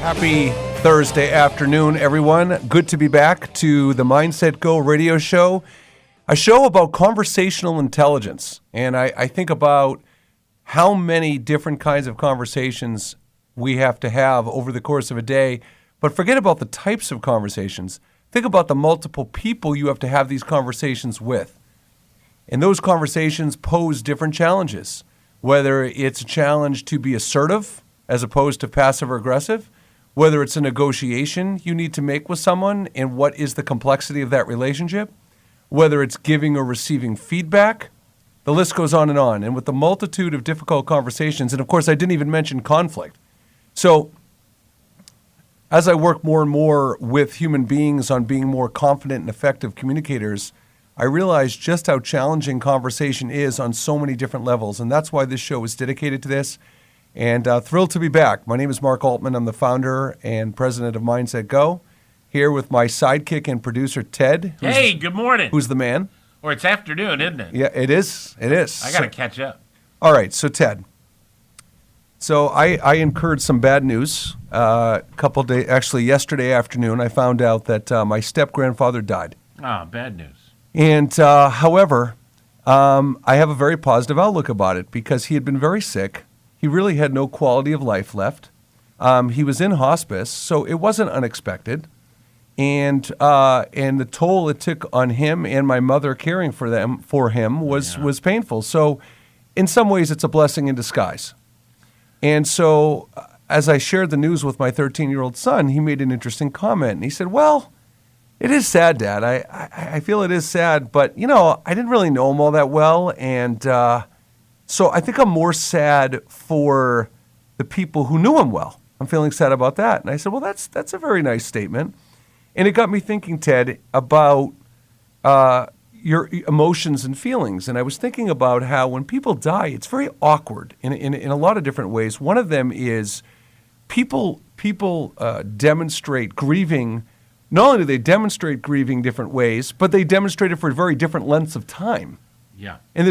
Happy Thursday afternoon, everyone. Good to be back to the MindsetGo radio show, a show about conversational intelligence. And I think about how many different kinds of conversations we have to have over the course of a day, but forget about the types of conversations. Think about the multiple people you have to have these conversations with. And those conversations pose different challenges, whether it's a challenge to be assertive as opposed to passive or aggressive, whether it's a negotiation you need to make with someone and what is the complexity of that relationship, whether it's giving or receiving feedback, the list goes on. And with the multitude of difficult conversations, and of course I didn't even mention conflict. So as I work more and more with human beings on being more confident and effective communicators, I realize just how challenging conversation is on so many different levels, and that's why this show is dedicated to this. And thrilled to be back. My name is Mark Altman. I'm the founder and president of MindsetGo, here with my sidekick and producer, Ted. Hey, good morning. Who's the man? Or it's afternoon, isn't it? Yeah, it is. It is. I got to catch up. All right, so Ted. So I incurred some bad news yesterday afternoon. I found out that my step-grandfather died. Ah, bad news. And however, I have a very positive outlook about it because he had been very sick. He really had no quality of life left. He was in hospice, so it wasn't unexpected. And the toll it took on him and my mother caring for him was painful. So in some ways, it's a blessing in disguise. And so as I shared the news with my 13-year-old son, he made an interesting comment. And he said, well, it is sad, Dad. I feel it is sad, but, I didn't really know him all that well. And so I think I'm more sad for the people who knew him well. I'm feeling sad about that. And I said, well, that's a very nice statement. And it got me thinking, Ted, about your emotions and feelings. And I was thinking about how when people die, it's very awkward in a lot of different ways. One of them is people demonstrate grieving. Not only do they demonstrate grieving different ways, but they demonstrate it for very different lengths of time. Yeah. And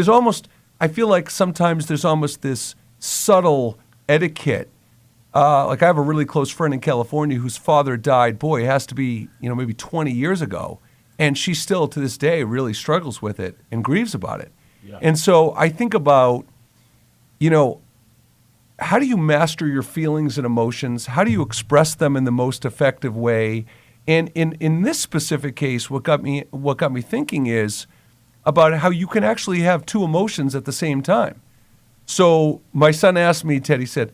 I feel like sometimes there's almost this subtle etiquette. Like I have a really close friend in California whose father died, it has to be, maybe 20 years ago. And she still, to this day, really struggles with it and grieves about it. Yeah. And so I think about, how do you master your feelings and emotions? How do you express them in the most effective way? And in this specific case, what got me thinking is about how you can actually have two emotions at the same time. So my son asked me, Ted, he said,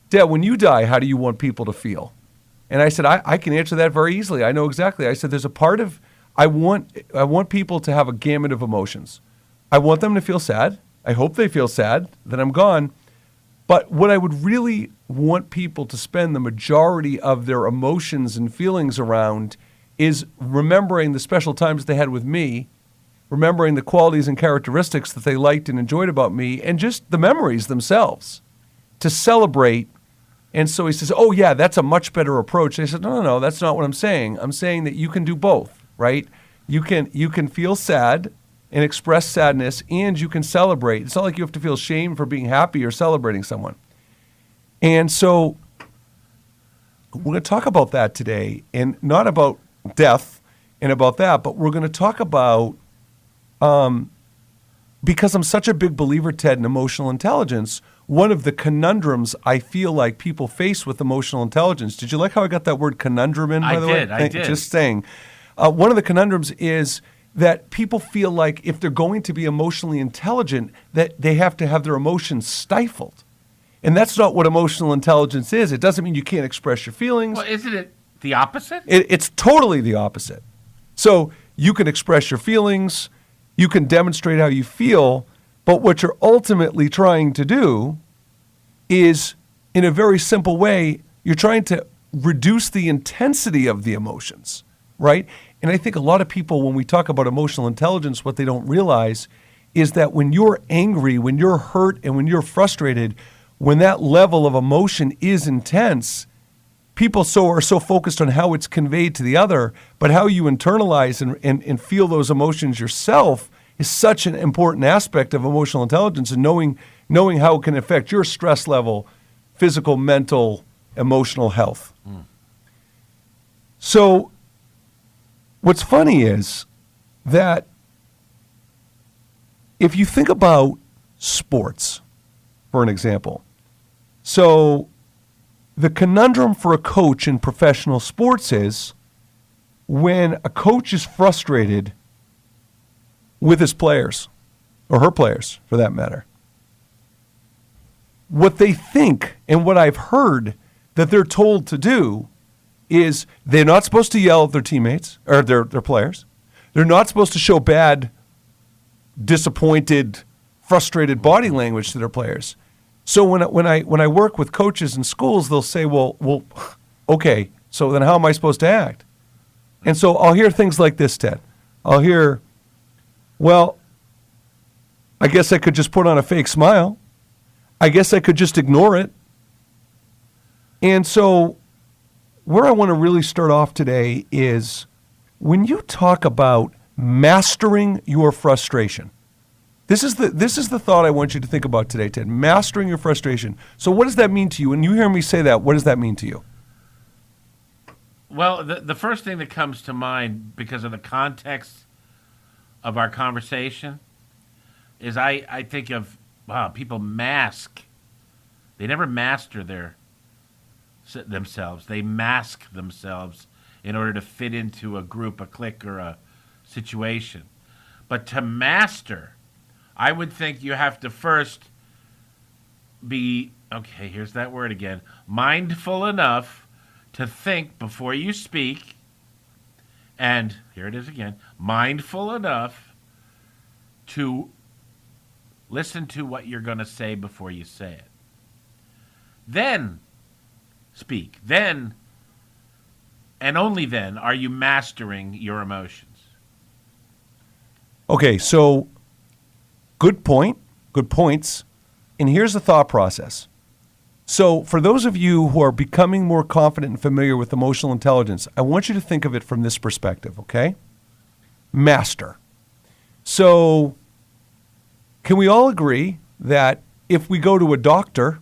Dad, when you die, how do you want people to feel? And I said, I can answer that very easily. I know exactly. I said, there's a part of, I want people to have a gamut of emotions. I want them to feel sad. I hope they feel sad that I'm gone. But what I would really want people to spend the majority of their emotions and feelings around is remembering the special times they had with me, remembering the qualities and characteristics that they liked and enjoyed about me, and just the memories themselves, to celebrate. And so he says, oh, yeah, that's a much better approach. I said, no, that's not what I'm saying. I'm saying that you can do both, right? You can feel sad and express sadness, and you can celebrate. It's not like you have to feel shame for being happy or celebrating someone. And so we're going to talk about that today, and not about death and about that, but we're going to talk about because I'm such a big believer, Ted, in emotional intelligence, one of the conundrums I feel like people face with emotional intelligence. Did you like how I got that word conundrum in, by the way? I did. Just saying. One of the conundrums is that people feel like if they're going to be emotionally intelligent, that they have to have their emotions stifled. And that's not what emotional intelligence is. It doesn't mean you can't express your feelings. Well, isn't it the opposite? It's totally the opposite. So you can express your feelings, you can demonstrate how you feel, but what you're ultimately trying to do is, in a very simple way, you're trying to reduce the intensity of the emotions, right? And I think a lot of people, when we talk about emotional intelligence, what they don't realize is that when you're angry, when you're hurt, and when you're frustrated, when that level of emotion is intense, people are so focused on how it's conveyed to the other, but how you internalize and feel those emotions yourself is such an important aspect of emotional intelligence, and knowing how it can affect your stress level, physical, mental, emotional health. So what's funny is that if you think about sports, for an example, so the conundrum for a coach in professional sports is when a coach is frustrated with his players, or her players for that matter, what they think and what I've heard that they're told to do is they're not supposed to yell at their teammates or their players. They're not supposed to show bad, disappointed, frustrated body language to their players. So when I work with coaches in schools, they'll say, well, okay, so then how am I supposed to act? And so I'll hear things like this, Ted. I'll hear, well, I guess I could just put on a fake smile. I guess I could just ignore it. And so where I want to really start off today is when you talk about mastering your frustration. This is the thought I want you to think about today, Ted. Mastering your frustration. So what does that mean to you? When you hear me say that, what does that mean to you? Well, the first thing that comes to mind, because of the context of our conversation, is I think of, wow, people mask. They never master themselves. They mask themselves in order to fit into a group, a clique, or a situation. But to master, I would think you have to first be, okay, here's that word again, mindful enough to think before you speak, and here it is again, mindful enough to listen to what you're going to say before you say it. Then speak. Then, and only then, are you mastering your emotions. Okay, so good point, good points. And here's the thought process. So for those of you who are becoming more confident and familiar with emotional intelligence, I want you to think of it from this perspective, okay? Master. So can we all agree that if we go to a doctor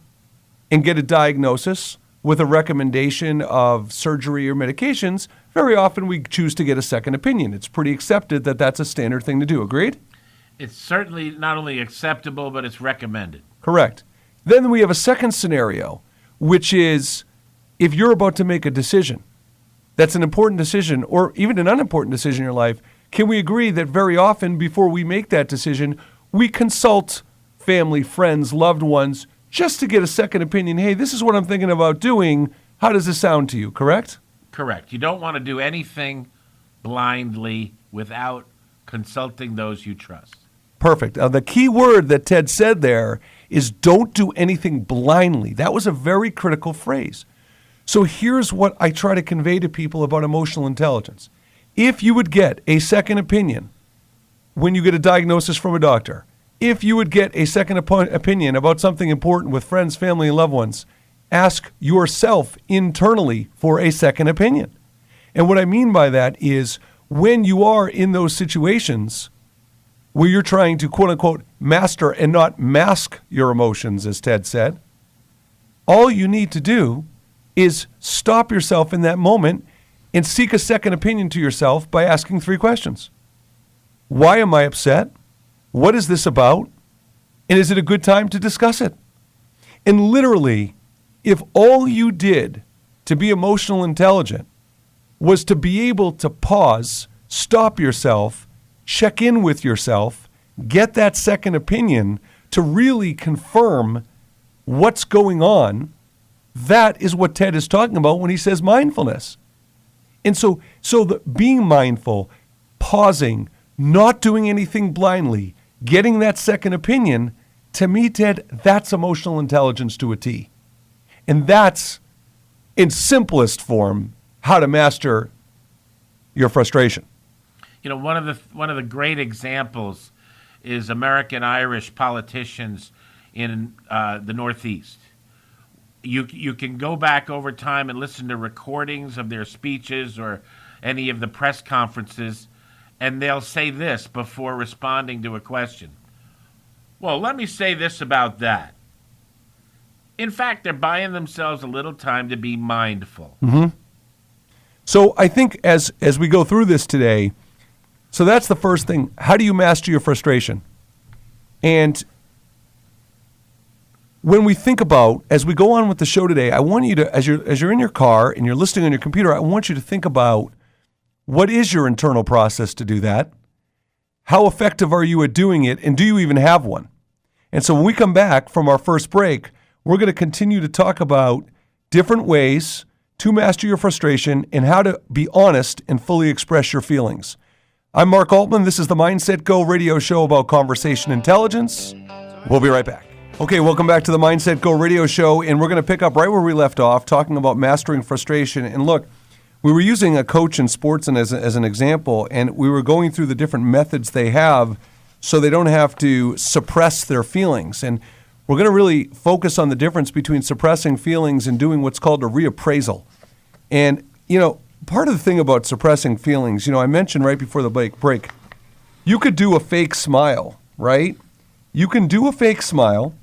and get a diagnosis with a recommendation of surgery or medications, very often we choose to get a second opinion. It's pretty accepted that that's a standard thing to do. Agreed? It's certainly not only acceptable, but it's recommended. Correct. Then we have a second scenario, which is if you're about to make a decision, that's an important decision or even an unimportant decision in your life, can we agree that very often before we make that decision, we consult family, friends, loved ones, just to get a second opinion? Hey, this is what I'm thinking about doing. How does this sound to you, correct? Correct. You don't want to do anything blindly without consulting those you trust. Perfect. The key word that Ted said there is don't do anything blindly. That was a very critical phrase. So here's what I try to convey to people about emotional intelligence. If you would get a second opinion when you get a diagnosis from a doctor, if you would get a second opinion about something important with friends, family, and loved ones, ask yourself internally for a second opinion. And what I mean by that is when you are in those situations where you're trying to, quote unquote, master and not mask your emotions, as Ted said, all you need to do is stop yourself in that moment and seek a second opinion to yourself by asking 3 questions. Why am I upset? What is this about? And is it a good time to discuss it? And literally, if all you did to be emotional intelligent was to be able to pause, stop yourself, check in with yourself, get that second opinion to really confirm what's going on, that is what Ted is talking about when he says mindfulness. And so being mindful, pausing, not doing anything blindly, getting that second opinion, to me, Ted, that's emotional intelligence to a T. And that's, in simplest form, how to master your frustration. You know, one of the great examples is American Irish politicians in the Northeast. You can go back over time and listen to recordings of their speeches or any of the press conferences, and they'll say this before responding to a question. Well, let me say this about that. In fact, they're buying themselves a little time to be mindful. Mm-hmm. So I think as we go through this today, so that's the first thing. How do you master your frustration? And when we think about, as we go on with the show today, I want you to, as you're in your car and you're listening on your computer, I want you to think about what is your internal process to do that? How effective are you at doing it? And do you even have one? And so when we come back from our first break, we're going to continue to talk about different ways to master your frustration and how to be honest and fully express your feelings. I'm Mark Altman. This is the Mindset Go radio show about conversation intelligence. We'll be right back. Okay, welcome back to the Mindset Go radio show, and we're going to pick up right where we left off, talking about mastering frustration. And look, we were using a coach in sports and as an example, and we were going through the different methods they have so they don't have to suppress their feelings. And we're going to really focus on the difference between suppressing feelings and doing what's called a reappraisal. And, part of the thing about suppressing feelings, I mentioned right before the break, you could do a fake smile, right? You can do a fake smile.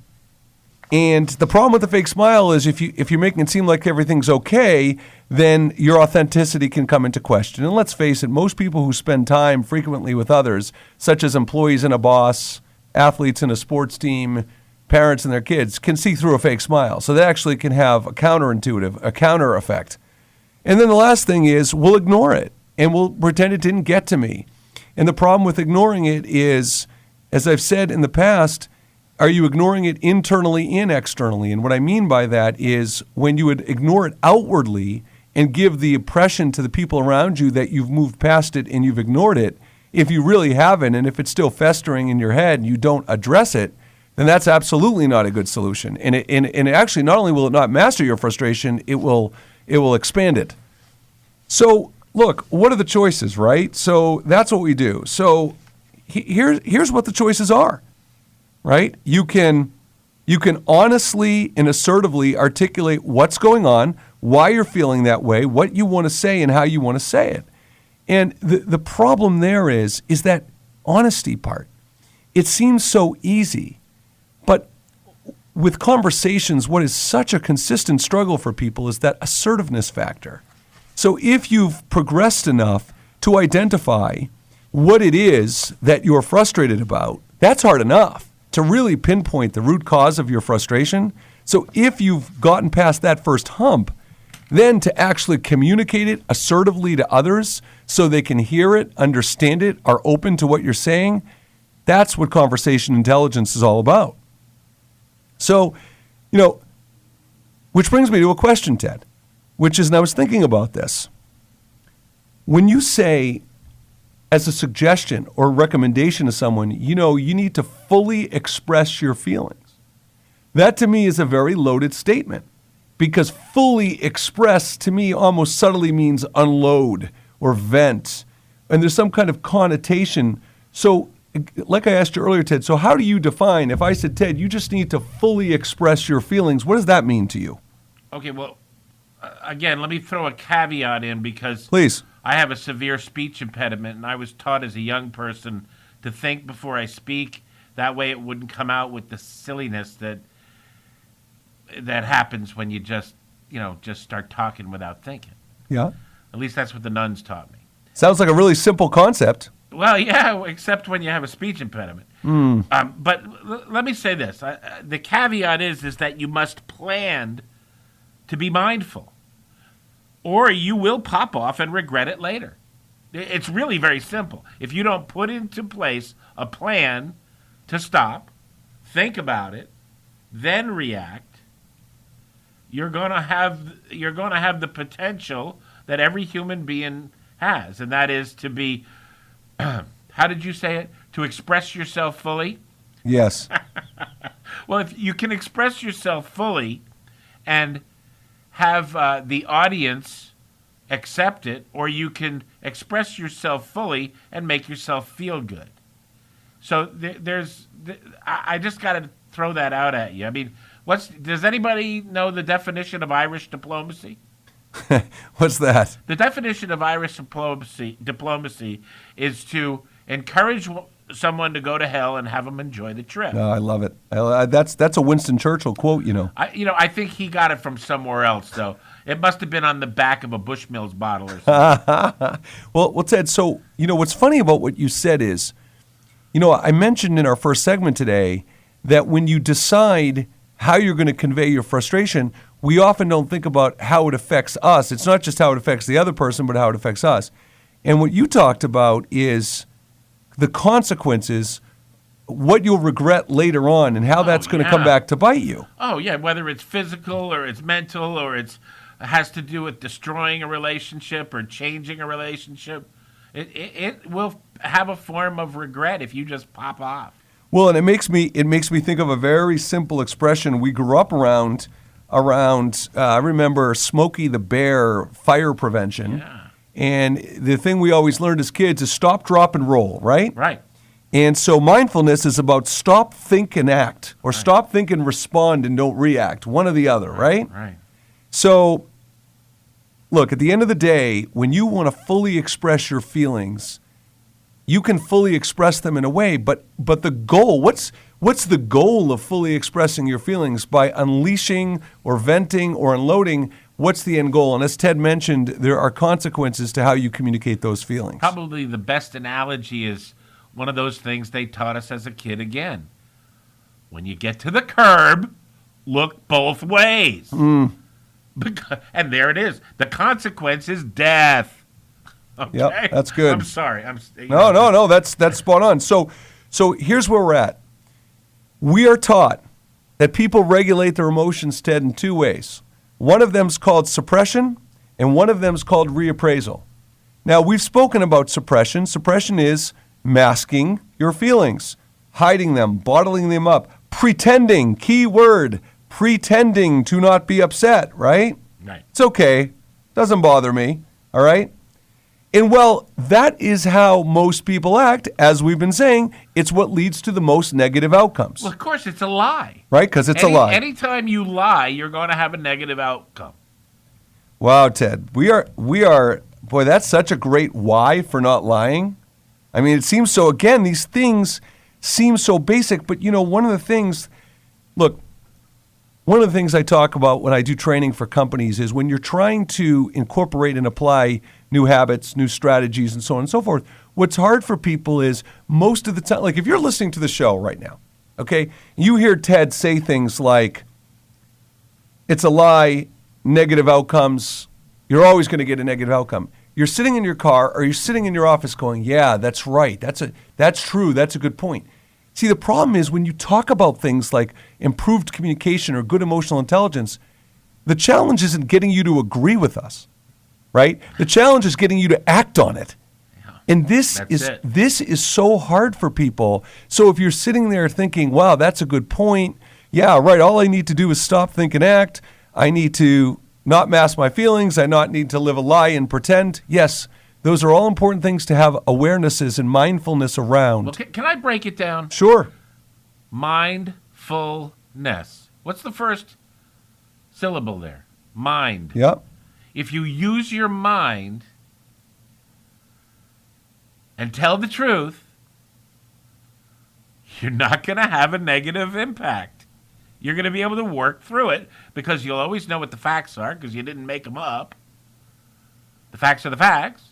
And the problem with the fake smile is if you're making it seem like everything's okay, then your authenticity can come into question. And let's face it, most people who spend time frequently with others, such as employees and a boss, athletes in a sports team, parents and their kids, can see through a fake smile. So that actually can have a counter effect. And then the last thing is we'll ignore it and we'll pretend it didn't get to me. And the problem with ignoring it is, as I've said in the past, are you ignoring it internally and externally? And what I mean by that is when you would ignore it outwardly and give the impression to the people around you that you've moved past it and you've ignored it, if you really haven't, and if it's still festering in your head and you don't address it, then that's absolutely not a good solution. And it actually, not only will it not master your frustration, it will expand it. So look, what are the choices, right? So that's what we do. So here's what the choices are. Right? You can honestly and assertively articulate what's going on, why you're feeling that way, what you want to say, and how you want to say it. And the problem there is that honesty part. It seems so easy, but with conversations, what is such a consistent struggle for people is that assertiveness factor. So if you've progressed enough to identify what it is that you're frustrated about, that's hard enough to really pinpoint the root cause of your frustration. So if you've gotten past that first hump, then to actually communicate it assertively to others so they can hear it, understand it, are open to what you're saying, that's what conversation intelligence is all about. So, which brings me to a question, Ted, which is, and I was thinking about this. When you say, as a suggestion or recommendation to someone, you need to fully express your feelings. That to me is a very loaded statement because fully express to me almost subtly means unload or vent. And there's some kind of connotation. So like I asked you earlier, Ted, so how do you define, if I said, Ted, you just need to fully express your feelings, what does that mean to you? Okay, well, again, let me throw a caveat in because Please. I have a severe speech impediment, and I was taught as a young person to think before I speak. That way it wouldn't come out with the silliness that happens when you just start talking without thinking. Yeah. At least that's what the nuns taught me. Sounds like a really simple concept. Well, yeah, except when you have a speech impediment. But let me say this. The caveat is that you must plan to be mindful, or you will pop off and regret it later. It's really very simple. If you don't put into place a plan to stop, think about it, then react, you're going to have the potential that every human being has, and that is to be how did you say it? To express yourself fully? Yes. Well, if you can express yourself fully and have the audience accept it, or you can express yourself fully and make yourself feel good. So I just got to throw that out at you. I mean, does anybody know the definition of Irish diplomacy? What's that? The definition of Irish diplomacy is to encourage someone to go to hell and have them enjoy the trip. No, I love it. That's a Winston Churchill quote, I think he got it from somewhere else, though. It must have been on the back of a Bushmills bottle or something. Well, Ted, so, what's funny about what you said is, I mentioned in our first segment today that when you decide how you're going to convey your frustration, we often don't think about how it affects us. It's not just how it affects the other person, but how it affects us. And what you talked about is the consequences, what you'll regret later on, and how that's going to come back to bite you. Oh, yeah, whether it's physical or it's mental or it has to do with destroying a relationship or changing a relationship. It will have a form of regret if you just pop off. Well, and it makes me think of a very simple expression we grew up around. I remember Smokey the Bear fire prevention. Yeah. And the thing we always learned as kids is stop, drop, and roll, right? Right. And so mindfulness is about stop, think, and act, or stop, think, and respond and don't react, one or the other, right? Right. So, look, at the end of the day, when you want to fully express your feelings, you can fully express them in a way, but the goal, what's the goal of fully expressing your feelings? By unleashing or venting or unloading, what's the end goal? And as Ted mentioned, there are consequences to how you communicate those feelings. Probably the best analogy is one of those things they taught us as a kid again. When you get to the curb, look both ways. And there it is. The consequence is death. Okay? Yep, that's good. I'm sorry. No, that's spot on. So here's where we're at. We are taught that people regulate their emotions, Ted, in two ways. One of them is called suppression, and one of them is called reappraisal. Now, we've spoken about suppression. Suppression is masking your feelings, hiding them, bottling them up, pretending, key word, pretending to not be upset, right? Right. It's okay. Doesn't bother me, all right? And well, that is how most people act. As we've been saying, it's what leads to the most negative outcomes. Well, of course, it's a lie. Right? Because it's a lie. Anytime you lie, you're going to have a negative outcome. Wow, Ted. We are, boy, that's such a great why for not lying. I mean, it seems so, again, these things seem so basic, but one of the things I talk about when I do training for companies is when you're trying to incorporate and apply new habits, new strategies, and so on and so forth, what's hard for people is most of the time, like if you're listening to the show right now, okay, you hear Ted say things like, it's a lie, negative outcomes, you're always going to get a negative outcome. You're sitting in your car or you're sitting in your office going, yeah, that's right, that's true, that's a good point. See, the problem is when you talk about things like improved communication or good emotional intelligence, the challenge isn't getting you to agree with us, right? The challenge is getting you to act on it. Yeah, and this is so hard for people. So if you're sitting there thinking, wow, that's a good point. Yeah, right, all I need to do is stop, think, and act. I need to not mask my feelings. I not need to live a lie and pretend. Yes, those are all important things to have awarenesses and mindfulness around. Well, can I break it down? Sure. Mindfulness. What's the first syllable there? Mind. Yep. If you use your mind and tell the truth, you're not going to have a negative impact. You're going to be able to work through it because you'll always know what the facts are because you didn't make them up. The facts are the facts.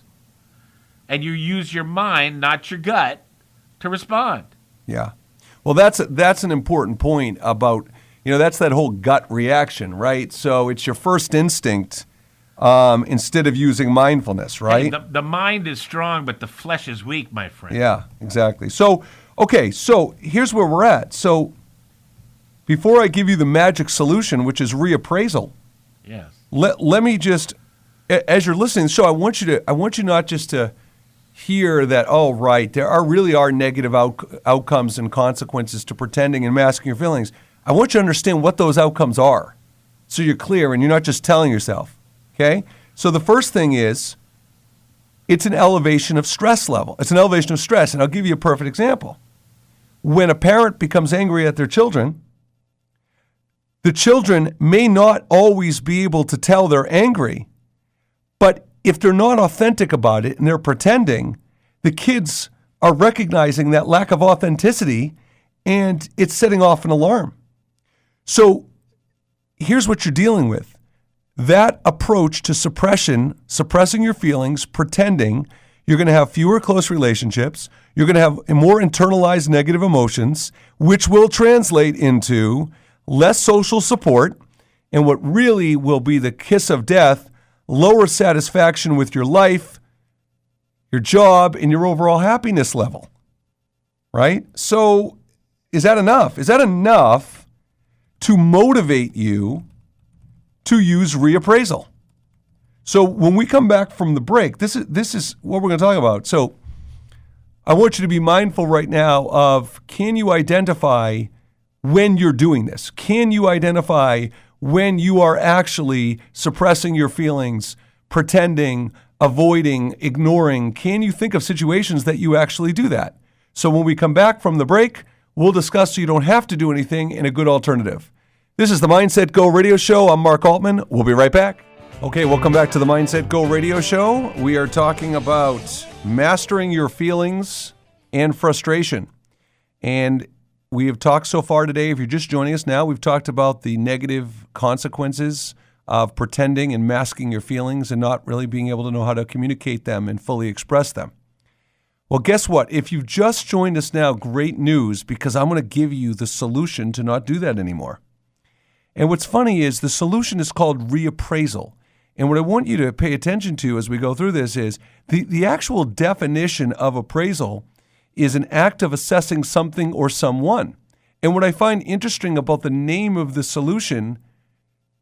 And you use your mind, not your gut, to respond. Yeah. Well, that's an important point about, that's that whole gut reaction, right? So it's your first instinct instead of using mindfulness, right? Hey, the mind is strong, but the flesh is weak, my friend. Yeah, exactly. So, okay, so here's where we're at. So before I give you the magic solution, which is reappraisal, yes. Let me just, as you're listening to the show, I want you not just to hear that, oh, right, really are negative outcomes and consequences to pretending and masking your feelings. I want you to understand what those outcomes are so you're clear and you're not just telling yourself, okay? So the first thing is it's an elevation of stress level. It's an elevation of stress, and I'll give you a perfect example. When a parent becomes angry at their children, the children may not always be able to tell they're angry, but if they're not authentic about it and they're pretending, the kids are recognizing that lack of authenticity, and it's setting off an alarm. So here's what you're dealing with. That approach to suppressing your feelings, pretending, you're going to have fewer close relationships. You're going to have more internalized negative emotions, which will translate into less social support, and what really will be the kiss of death, lower satisfaction with your life, your job, and your overall happiness level, right? So is that enough? Is that enough to motivate you to use reappraisal? So when we come back from the break, this is what we're going to talk about. So I want you to be mindful right now of, can you identify when you're doing this? Can you identify when you are actually suppressing your feelings, pretending, avoiding, ignoring? Can you think of situations that you actually do that? So when we come back from the break, we'll discuss so you don't have to do anything and a good alternative. This is the Mindset Go Radio Show. I'm Mark Altman. We'll be right back. Okay, welcome back to the Mindset Go Radio Show. We are talking about mastering your feelings and frustration. And we have talked so far today, if you're just joining us now, we've talked about the negative consequences of pretending and masking your feelings and not really being able to know how to communicate them and fully express them. Well, guess what? If you've just joined us now, great news, because I'm going to give you the solution to not do that anymore. And what's funny is the solution is called reappraisal. And what I want you to pay attention to as we go through this is the actual definition of appraisal is an act of assessing something or someone. And what I find interesting about the name of the solution,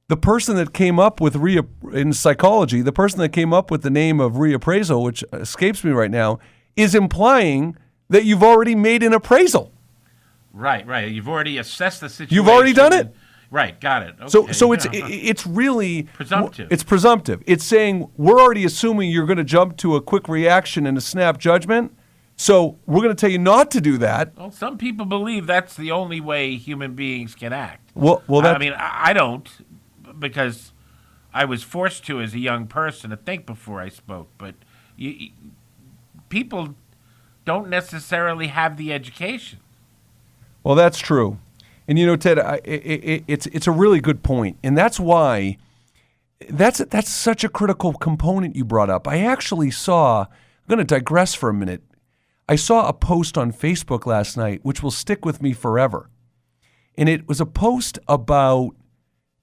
the person that came up with in psychology, the person that came up with the name of reappraisal, which escapes me right now, is implying that you've already made an appraisal. Right. You've already assessed the situation. You've already done it. Right, got it. Okay. So it's really presumptive. It's presumptive. It's saying we're already assuming you're going to jump to a quick reaction and a snap judgment. So we're going to tell you not to do that. Well, some people believe that's the only way human beings can act. Well, I mean, I don't, because I was forced to as a young person to think before I spoke. But people don't necessarily have the education. Well, that's true. And, you know, Ted, it's a really good point. And that's why that's such a critical component you brought up. I actually saw, I'm going to digress for a minute. I saw a post on Facebook last night, which will stick with me forever. And it was a post about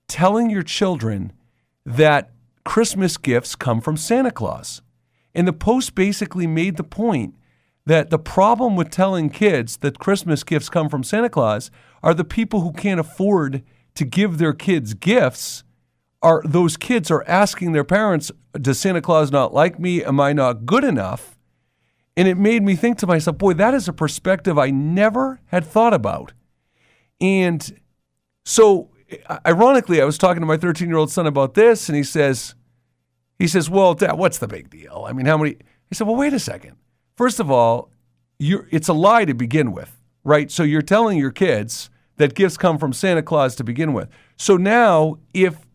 telling your children that Christmas gifts come from Santa Claus. And the post basically made the point that the problem with telling kids that Christmas gifts come from Santa Claus are the people who can't afford to give their kids gifts. Those kids are asking their parents, does Santa Claus not like me? Am I not good enough? And it made me think to myself, boy, that is a perspective I never had thought about. And so, ironically, I was talking to my 13-year-old son about this, and he says, well, Dad, what's the big deal? I mean, how many? I said, well, wait a second. First of all, it's a lie to begin with, right? So you're telling your kids that gifts come from Santa Claus to begin with. So now, if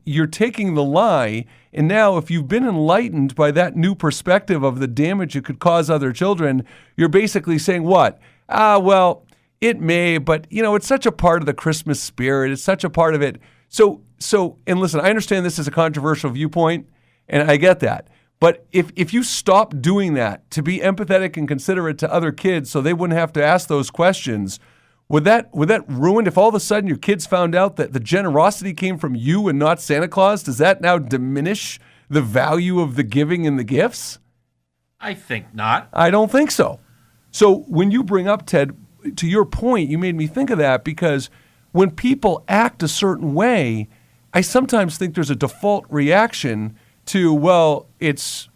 you're taking the lie, and now if you've been enlightened by that new perspective of the damage it could cause other children, you're basically saying what? Well, it may, but it's such a part of the Christmas spirit. It's such a part of it. So, and listen, I understand this is a controversial viewpoint, and I get that. But if you stop doing that to be empathetic and considerate to other kids so they wouldn't have to ask those questions, would that ruin, if all of a sudden your kids found out that the generosity came from you and not Santa Claus, does that now diminish the value of the giving and the gifts? I think not. I don't think so. So when you bring up, Ted, to your point, you made me think of that, because when people act a certain way, I sometimes think there's a default reaction to, well, it's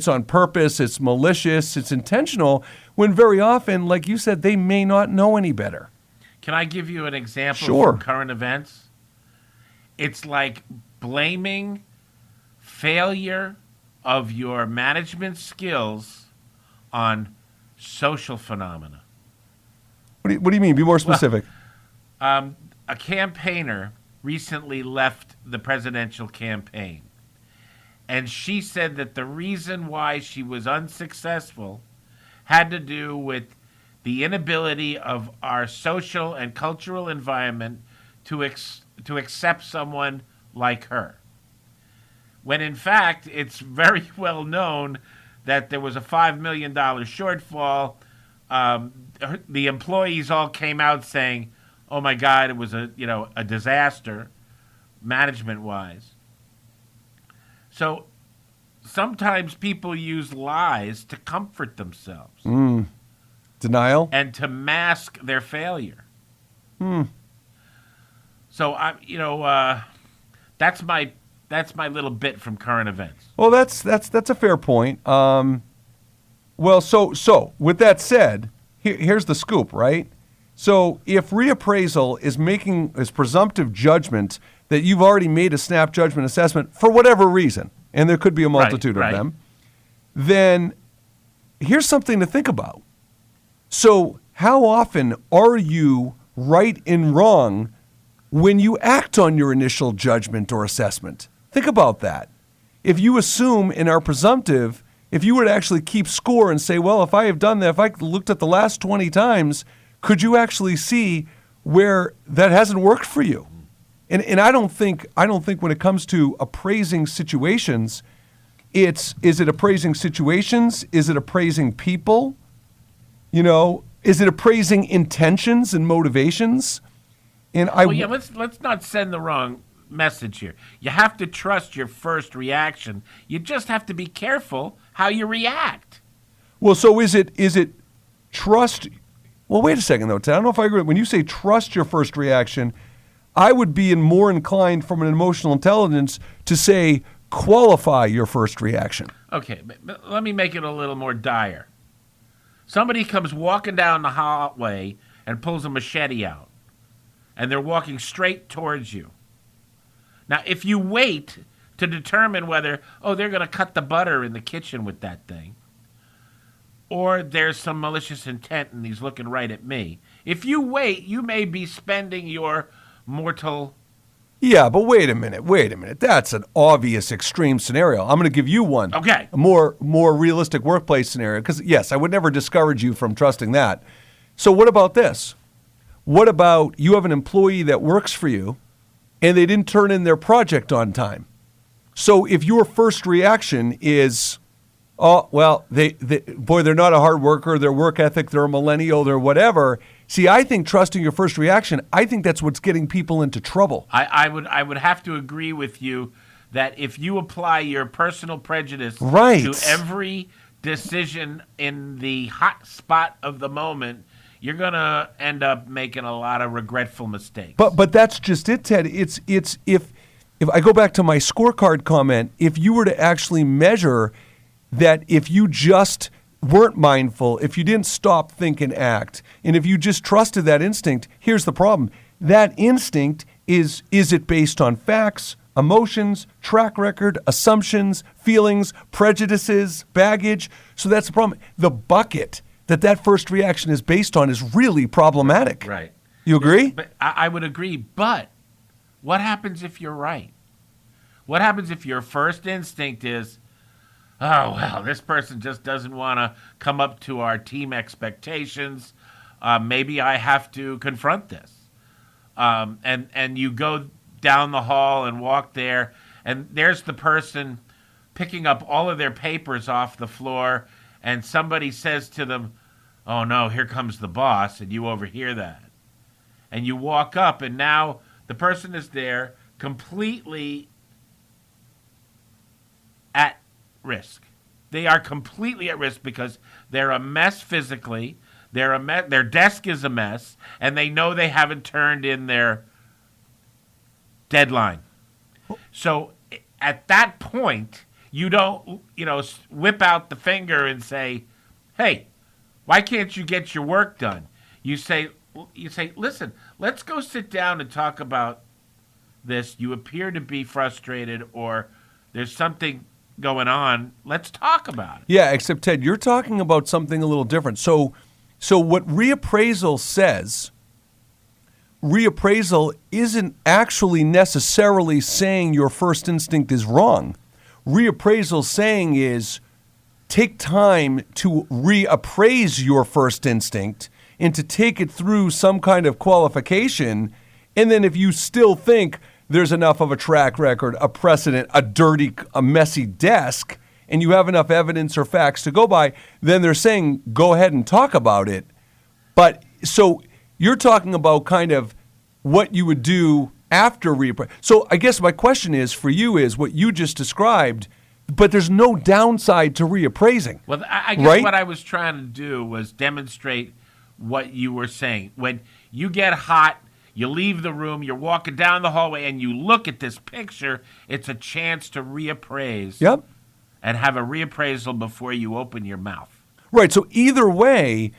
on purpose, it's malicious, it's intentional, when very often, like you said, they may not know any better. Can I give you an example Sure. from current events? It's like blaming failure of your management skills on social phenomena. What do you mean? Be more specific. A campaigner recently left the presidential campaign. And she said that the reason why she was unsuccessful had to do with the inability of our social and cultural environment to accept someone like her. When in fact, it's very well known that there was a $5 million shortfall. The employees all came out saying, "Oh my God, it was a disaster, management-wise." So sometimes people use lies to comfort themselves Denial? and to mask their failure. So that's my little bit from current events. Well, that's a fair point. Well, so with that said, here's the scoop, right? So if reappraisal is presumptive judgment that you've already made a snap judgment assessment for whatever reason, and there could be a multitude of them, then here's something to think about. So how often are you right and wrong when you act on your initial judgment or assessment? Think about that. If you assume and are presumptive, if you were to actually keep score and say, well, if I have done that, if I looked at the last 20 times, could you actually see where that hasn't worked for you? And I don't think when it comes to appraising situations, is it appraising situations? Is it appraising people? Is it appraising intentions and motivations? Let's not send the wrong message here. You have to trust your first reaction. You just have to be careful how you react. Well, so is it trust? Well, wait a second though, Ted. I don't know if I agree. When you say trust your first reaction, I would be more inclined from an emotional intelligence to say qualify your first reaction. Okay, but let me make it a little more dire. Somebody comes walking down the hallway and pulls a machete out, and they're walking straight towards you. Now, if you wait to determine whether, they're going to cut the butter in the kitchen with that thing, or there's some malicious intent and he's looking right at me, if you wait, you may be spending your mortal... Yeah, but wait a minute. That's an obvious extreme scenario. I'm going to give you one. Okay. A more realistic workplace scenario, because, yes, I would never discourage you from trusting that. So what about this? What about you have an employee that works for you, and they didn't turn in their project on time? So if your first reaction is, they're not a hard worker, their work ethic, they're a millennial, they're whatever. See, I think trusting your first reaction, I think that's what's getting people into trouble. I would have to agree with you that if you apply your personal prejudice to every decision in the hot spot of the moment, you're going to end up making a lot of regretful mistakes. But that's just it, Ted. It's if I go back to my scorecard comment, if you were to actually measure that, if you just weren't mindful, if you didn't stop, think, and act, and if you just trusted that instinct, here's the problem. That instinct is it based on facts, emotions, track record, assumptions, feelings, prejudices, baggage? So that's the problem. The bucket that first reaction is based on is really problematic. Right. You agree? But I would agree, but what happens if you're right? What happens if your first instinct is, this person just doesn't want to come up to our team expectations. Maybe I have to confront this. And you go down the hall and walk there, and there's the person picking up all of their papers off the floor, and somebody says to them, "Oh no, here comes the boss," and you overhear that. And you walk up, and now the person is there completely at risk. They are completely at risk because they're a mess physically, their desk is a mess, and they know they haven't turned in their deadline. So at that point, you don't, whip out the finger and say, "Hey, why can't you get your work done?" You say, "Listen, let's go sit down and talk about this. You appear to be frustrated, or there's something going on. Let's talk about it." Yeah, except Ted, you're talking about something a little different. So what reappraisal says, reappraisal isn't actually necessarily saying your first instinct is wrong. Reappraisal saying is take time to reappraise your first instinct and to take it through some kind of qualification. And then if you still think there's enough of a track record, a precedent, a messy desk, and you have enough evidence or facts to go by, then they're saying, go ahead and talk about it. But so you're talking about kind of what you would do after reappraise. So I guess my question is for you is what you just described, but there's no downside to reappraising. Well, I guess right? What I was trying to do was demonstrate what you were saying. When you get hot, you leave the room, you're walking down the hallway, and you look at this picture, it's a chance to reappraise. Yep. And have a reappraisal before you open your mouth. Right. So either way,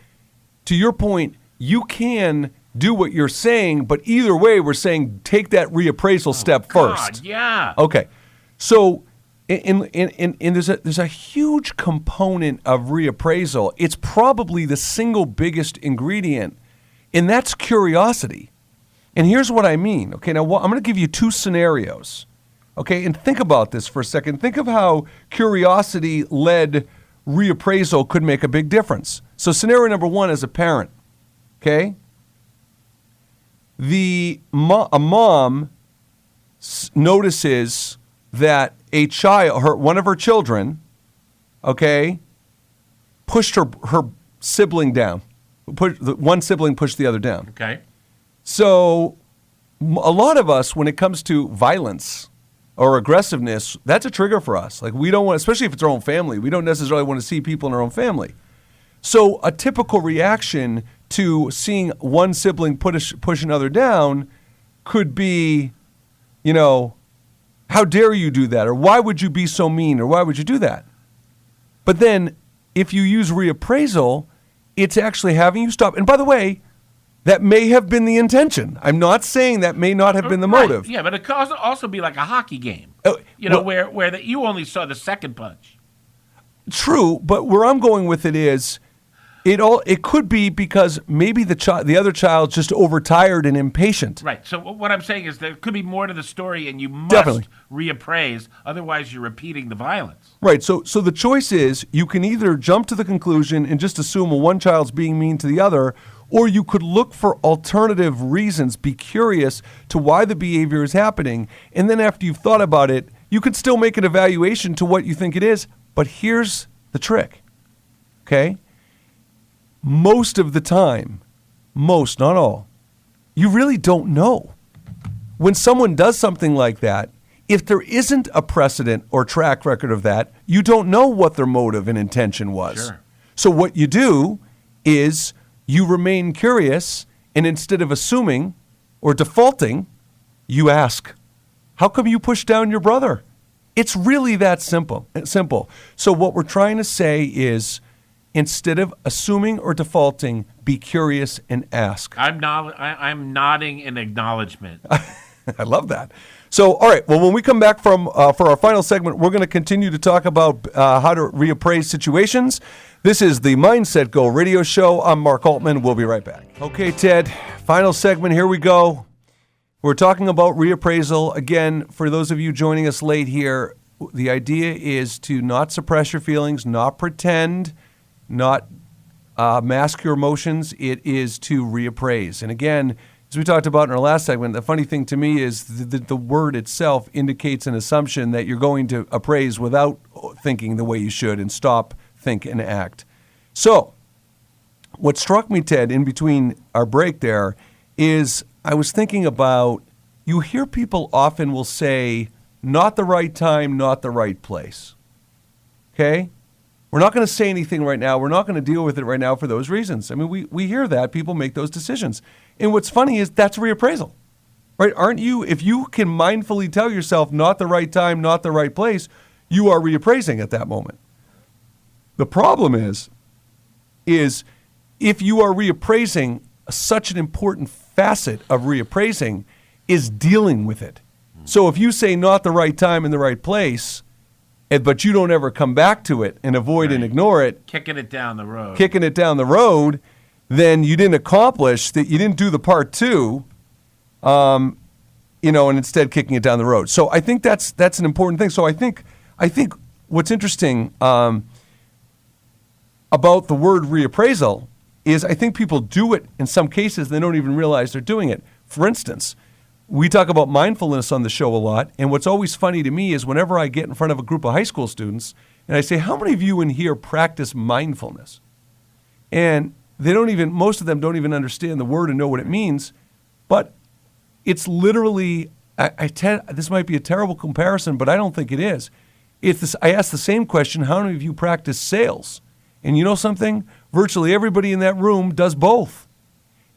to your point, you can do what you're saying, but either way, we're saying take that reappraisal step first. God, yeah. Okay. So and there's a huge component of reappraisal. It's probably the single biggest ingredient, and that's curiosity. And here's what I mean. Okay, now I'm going to give you two scenarios. Okay, and think about this for a second. Think of how curiosity-led reappraisal could make a big difference. So scenario number one as a parent, okay? A mom notices that a child, one of her children, okay, pushed her sibling down. One sibling pushed the other down. Okay. So a lot of us, when it comes to violence or aggressiveness, that's a trigger for us. Like we don't want, especially if it's our own family, we don't necessarily want to see people in our own family. So a typical reaction to seeing one sibling push another down could be, how dare you do that? Or why would you be so mean? Or why would you do that? But then if you use reappraisal, it's actually having you stop. And by the way, that may have been the intention. I'm not saying that may not have been the motive. Yeah, but it could also be like a hockey game, where you only saw the second punch. True, but where I'm going with it is, it could be because maybe the other child's just overtired and impatient. Right. So what I'm saying is there could be more to the story, and you must Definitely reappraise. Otherwise, you're repeating the violence. Right. So the choice is you can either jump to the conclusion and just assume one child's being mean to the other, or you could look for alternative reasons, be curious to why the behavior is happening, and then after you've thought about it, you could still make an evaluation to what you think it is. But here's the trick, okay? Most of the time, not all, you really don't know. When someone does something like that, if there isn't a precedent or track record of that, you don't know what their motive and intention was. Sure. So what you do is you remain curious, and instead of assuming or defaulting, you ask, how come you pushed down your brother? It's really that simple. So what we're trying to say is, instead of assuming or defaulting, be curious and ask. I'm nodding in acknowledgement. I love that. So, all right. Well, when we come back for our final segment, we're going to continue to talk about how to reappraise situations. This is the MindsetGo radio show. I'm Mark Altman. We'll be right back. Okay, Ted, final segment. Here we go. We're talking about reappraisal. Again, for those of you joining us late here, the idea is to not suppress your feelings, not pretend, not mask your emotions. It is to reappraise. And again, as we talked about in our last segment, the funny thing to me is the word itself indicates an assumption that you're going to appraise without thinking the way you should and stop, think, and act. So what struck me, Ted, in between our break there is I was thinking about, you hear people often will say, not the right time, not the right place. Okay? We're not going to say anything right now. We're not going to deal with it right now for those reasons. I mean, we hear that. People make those decisions. And what's funny is that's reappraisal, right? Aren't you? If you can mindfully tell yourself not the right time, not the right place, you are reappraising at that moment. The problem is if you are reappraising, such an important facet of reappraising is dealing with it. So if you say not the right time in the right place, but you don't ever come back to it and avoid and ignore it, kicking it down the road, then you didn't accomplish that. You didn't do the part two, and instead kicking it down the road. So I think that's an important thing. So I think what's interesting about the word reappraisal is I think people do it in some cases. They don't even realize they're doing it. For instance, we talk about mindfulness on the show a lot. And what's always funny to me is whenever I get in front of a group of high school students and I say, how many of you in here practice mindfulness? And most of them don't even understand the word and know what it means. But it's literally, this might be a terrible comparison, but I don't think it is. I ask the same question, how many of you practice sales? And you know something? Virtually everybody in that room does both.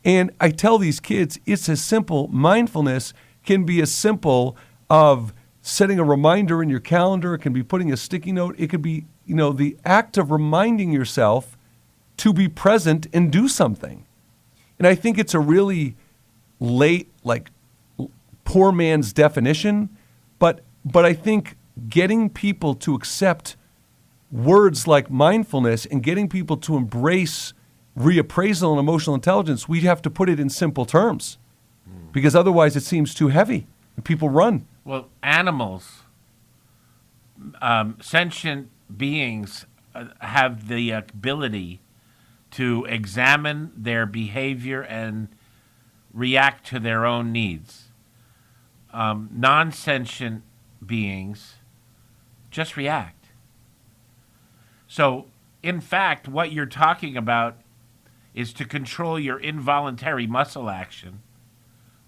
And I tell these kids, it's as simple. Mindfulness can be as simple of setting a reminder in your calendar. It can be putting a sticky note. It could be, the act of reminding yourself to be present and do something. And I think it's a really late, poor man's definition, but I think getting people to accept words like mindfulness and getting people to embrace reappraisal and emotional intelligence, we have to put it in simple terms because otherwise it seems too heavy and people run. Well, animals, sentient beings have the ability to examine their behavior and react to their own needs. Non-sentient beings just react. So, in fact, what you're talking about is to control your involuntary muscle action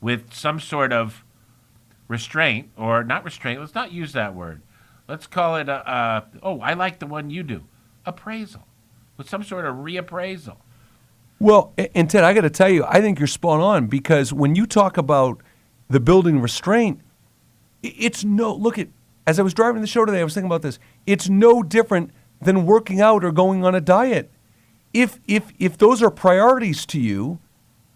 with some sort of restraint, or not restraint, let's not use that word. Let's call it, I like the one you do, appraisal, with some sort of reappraisal. Well, and Ted, I got to tell you, I think you're spot on because when you talk about the building restraint, as I was driving the show today, I was thinking about this. It's no different than working out or going on a diet. If those are priorities to you,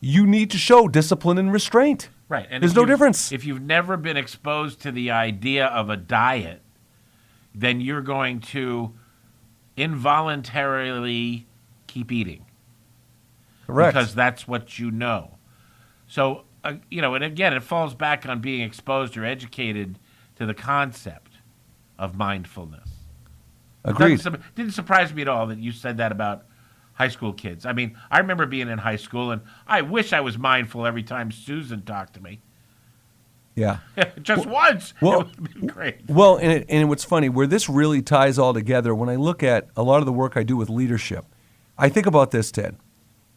you need to show discipline and restraint. Right. And there's no difference. If you've never been exposed to the idea of a diet, then you're going to involuntarily keep eating. Correct. Because that's what you know. So, and again, it falls back on being exposed or educated to the concept of mindfulness. Agreed. It didn't surprise me at all that you said that about high school kids. I mean, I remember being in high school, and I wish I was mindful every time Susan talked to me. Yeah. Just once. Well, it would have been great. Well, and what's funny, where this really ties all together, when I look at a lot of the work I do with leadership, I think about this, Ted.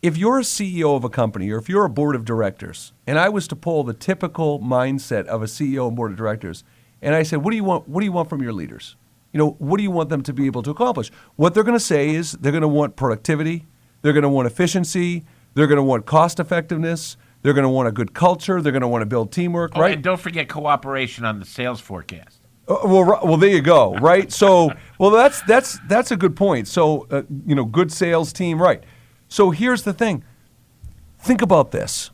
If you're a CEO of a company or if you're a board of directors, and I was to poll the typical mindset of a CEO and board of directors, and I said, what do you want from your leaders? What do you want them to be able to accomplish? What they're going to say is they're going to want productivity, they're going to want efficiency, they're going to want cost effectiveness, they're going to want a good culture, they're going to want to build teamwork, right? And don't forget cooperation on the sales forecast. Well, there you go, right? So, that's a good point. So, good sales team, right? So here's the thing. Think about this.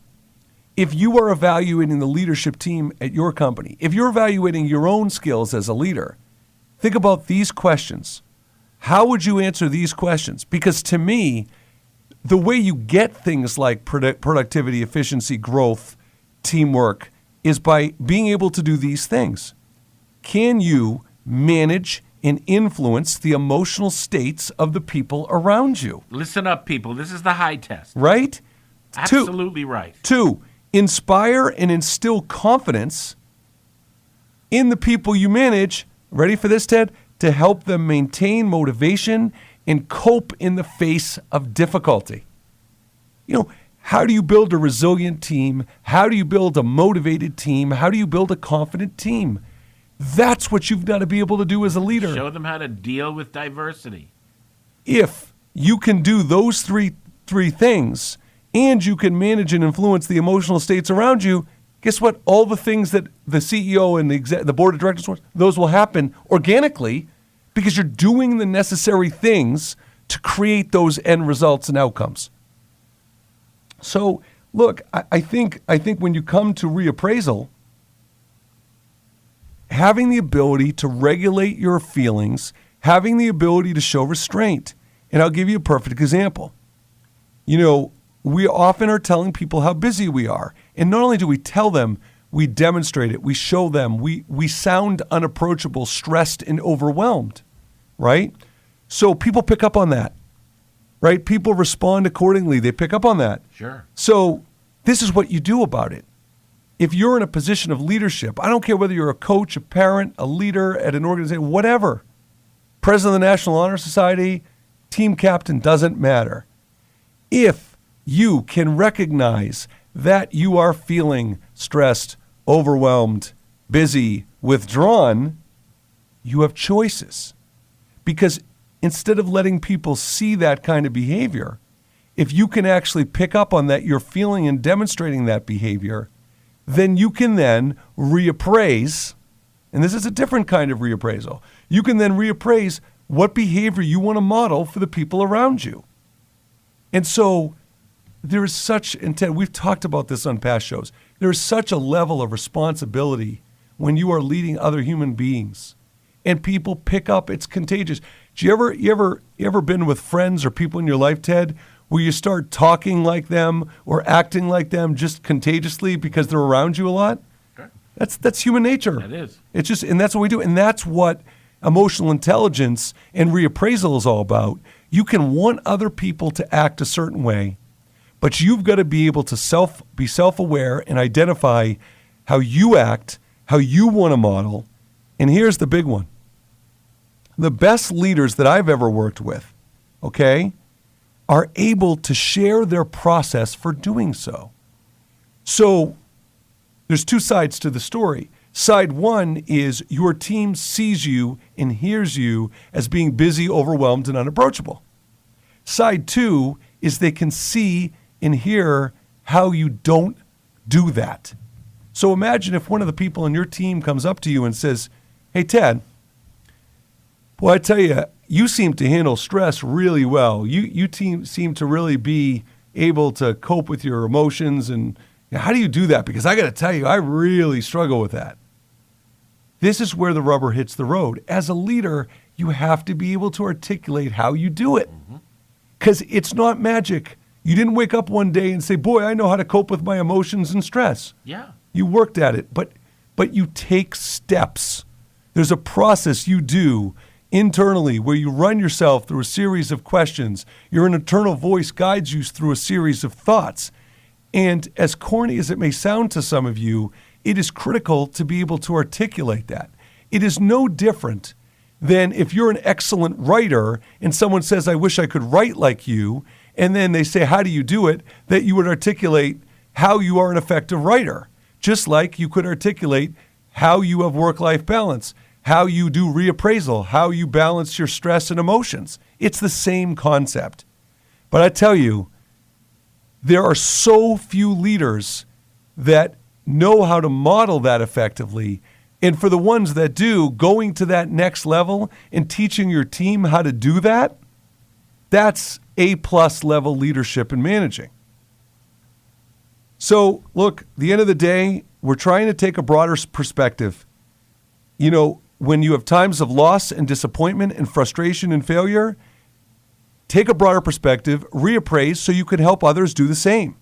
If you are evaluating the leadership team at your company, if you're evaluating your own skills as a leader, think about these questions. How would you answer these questions? Because to me, the way you get things like productivity, efficiency, growth, teamwork is by being able to do these things. Can you manage and influence the emotional states of the people around you? Listen up, people. This is the high test. Right? Absolutely right. 2, inspire and instill confidence in the people you manage. Ready for this, Ted? To help them maintain motivation and cope in the face of difficulty. How do you build a resilient team? How do you build a motivated team? How do you build a confident team? That's what you've got to be able to do as a leader. Show them how to deal with diversity. If you can do those three things and you can manage and influence the emotional states around you, guess what? All the things that the CEO and the board of directors want, those will happen organically because you're doing the necessary things to create those end results and outcomes. So, look, I think when you come to reappraisal, having the ability to regulate your feelings, having the ability to show restraint. And I'll give you a perfect example. We often are telling people how busy we are. And not only do we tell them, we demonstrate it, we show them, we sound unapproachable, stressed, and overwhelmed, right? So people pick up on that. right? People respond accordingly. They pick up on that. Sure. So this is what you do about it. If you're in a position of leadership, I don't care whether you're a coach, a parent, a leader at an organization, whatever, president of the National Honor Society, team captain, doesn't matter. If you can recognize that you are feeling stressed, overwhelmed, busy, withdrawn, you have choices. Because instead of letting people see that kind of behavior, if you can actually pick up on that you're feeling and demonstrating that behavior, then you can then reappraise, and this is a different kind of reappraisal. You can then reappraise what behavior you want to model for the people around you. And so there is such intent. We've talked about this on past shows. There is such a level of responsibility when you are leading other human beings, and people pick up. It's contagious. Do you ever been with friends or people in your life, Ted, where you start talking like them or acting like them just contagiously because they're around you a lot? Sure. That's human nature. That is. It's just, and that's what we do. And that's what emotional intelligence and reappraisal is all about. You can want other people to act a certain way, but you've got to be able to be self-aware and identify how you act, how you want to model. And here's the big one. The best leaders that I've ever worked with, okay, are able to share their process for doing so. So there's two sides to the story. Side one is your team sees you and hears you as being busy, overwhelmed, and unapproachable. Side two is they can see and hear how you don't do that. So imagine if one of the people on your team comes up to you and says, "Hey, Ted, boy, I tell you, you seem to handle stress really well. You seem to really be able to cope with your emotions. And how do you do that? Because I got to tell you, I really struggle with that." This is where the rubber hits the road. As a leader, you have to be able to articulate how you do it. Because it's not magic. You didn't wake up one day and say, "Boy, I know how to cope with my emotions and stress." Yeah. You worked at it, but you take steps. There's a process you do internally where you run yourself through a series of questions. Your internal voice guides you through a series of thoughts. And as corny as it may sound to some of you, it is critical to be able to articulate that. It is no different than if you're an excellent writer and someone says, "I wish I could write like you," and then they say, "How do you do it?" that you would articulate how you are an effective writer. Just like you could articulate how you have work-life balance, how you do reappraisal, how you balance your stress and emotions. It's the same concept. But I tell you, there are so few leaders that know how to model that effectively. And for the ones that do, going to that next level and teaching your team how to do that, that's A+ level leadership and managing. So, look, at the end of the day, we're trying to take a broader perspective. You know, when you have times of loss and disappointment and frustration and failure, take a broader perspective, reappraise so you can help others do the same.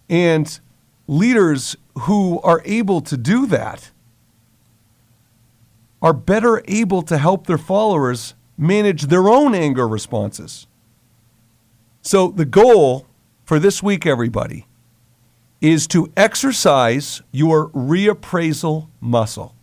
And leaders who are able to do that are better able to help their followers manage their own anger responses. So the goal for this week, everybody, is to exercise your reappraisal muscle.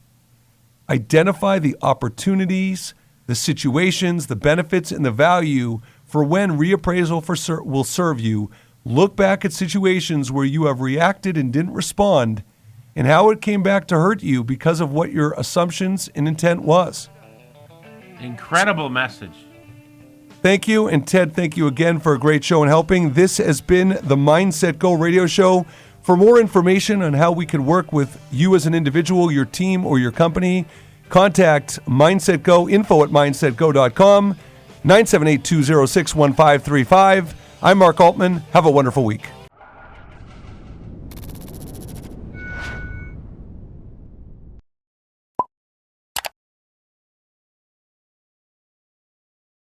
Identify the opportunities, the situations, the benefits, and the value for when reappraisal will serve you. Look back at situations where you have reacted and didn't respond and how it came back to hurt you because of what your assumptions and intent was. Incredible message. Thank you. And Ted, thank you again for a great show and helping. This has been the Mindset Go radio show. For more information on how we can work with you as an individual, your team, or your company, contact MindsetGo, info@mindsetgo.com, 978-206-1535. I'm Mark Altman. Have a wonderful week.